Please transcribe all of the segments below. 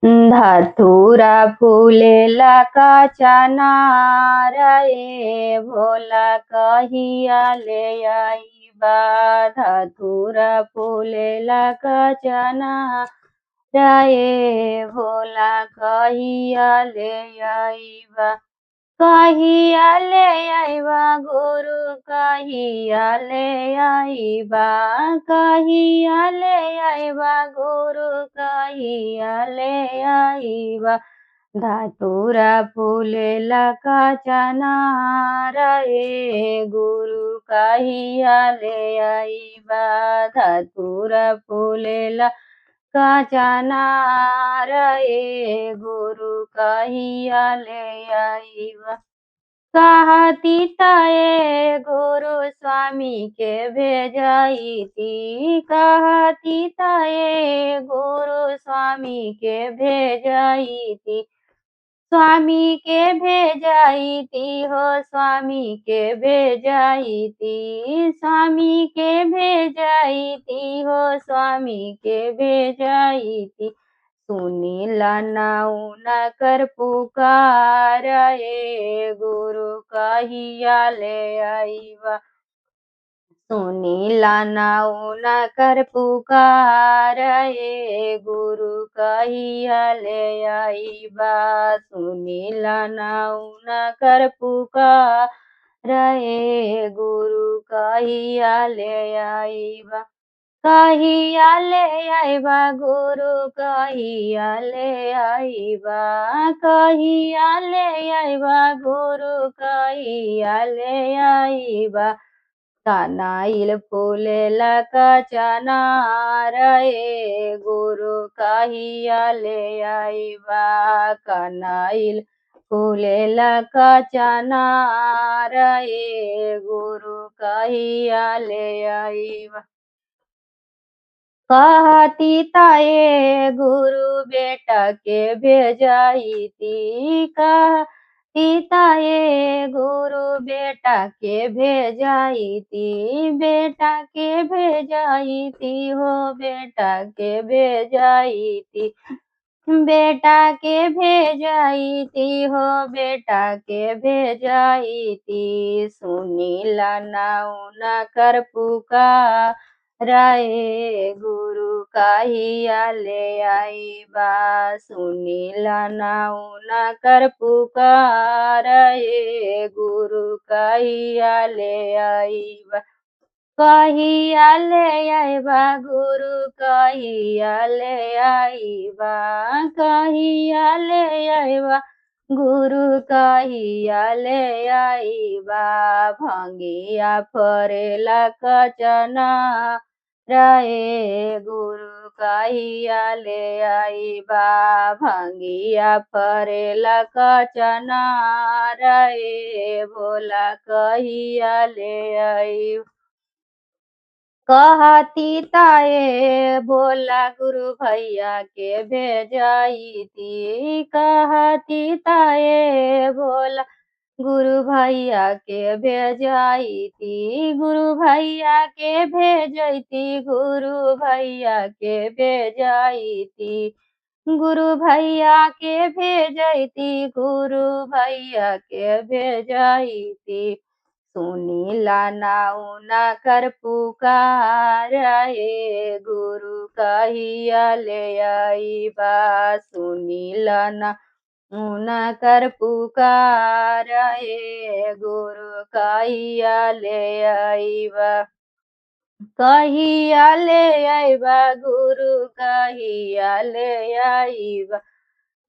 धतूरा फूलेला काचा नार ए भोला कहिया ले आईबा। धतूरा फूलेला काचा नार ए भोला कहिया ले आईबा। कहिया ले आईबा गुरु कहिया ले आईबा। कहिया ले आईबा गुरु कहिया ले आईबा। धतूरा फूलेला काचा नार ए गुरु कहिया ले आईबा। धतूरा फूलेला काचा नार ए गुरु कहिया ले आईबा। कहती तये गुरु स्वामी के भेजाईती। कहती तये गुरु स्वामी के भेजाईती। स्वामी के भेजाईती हो स्वामी के भेजाईती। स्वामी के भेजाईती हो स्वामी के भेजाईती। सुनीला नाउन कर पुकार ए गुरु कहिया ले आईबा। सुनीला नाउन कर पुकार ए गुरु कहिया ले आईबा। सुनीला नाउन कर पुकार ए गुरु कहिया ले आईबा। कहिया ले आईबा गुरु कहिया ले आईबा। कहिया ले आईबा गुरु कहिया ले आईबा। कनाइल फूलेला काचा नार ए गुरु कहिया ले आईबा। कनाइल फूलेला काचा नार ए गुरु कहिया ले आईबा। कहती ताये गुरु बेटा के भेजाईती। कहती ताये गुरु बेटा के भेजाईती। बेटा के भेजाईती हो बेटा के भेजाईती। बेटा के भेजाईती हो बेटा के भेजाईती। सुनीला नाउन कर पुकार ए गुरु कहिया ले आईबा। सुनीला नाउन कर पुकार ए गुरु कहिया ले आईबा। कहिया ले आईबा गुरु कहिया ले आईबा। कहिया ले आईबा गुरु कहिया ले आईबा। भंगिया फरेला काचा नार ए गुरु कहिया ले आईबा। भंगिया फरेला काचा नार ए भोला कहिया ले आईबा। कहती ताये भोला गुरु भैया के भेजाईती। कहती ताये भोला गुरु भैया के भेजाईती। गुरु भैया के भेजैती गुरु भैया के भेजाईती। गुरु भैया के भेजैती गुरु भैया के भेजाईती। सुनीला नाउन कर पुकार ए गुरु कहिया ले आईबा। सुनीला नाउन कर पुकार ए गुरु कहिया ले आईबा। कहिया ले आईबा गुरु कहिया ले आईबा।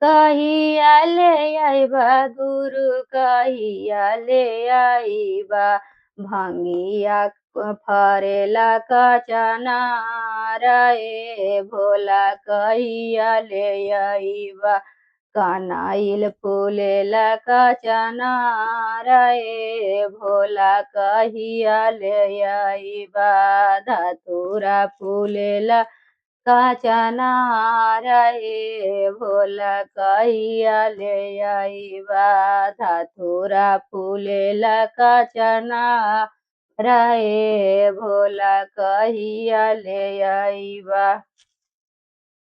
कहिया ले आईबा गुरु कहिया ले आईबा। भंगिया फरेला काचा नार ए भोला कहिया ले आईबा। कनाइल फूलेला काचा नार ए भोला कहिया ले आईबा। धतूरा फूलेला काचा नार ए भोला कहिया ले आईबा। धतूरा फूलेला काचा नार ए भोला कहिया ले आईबा।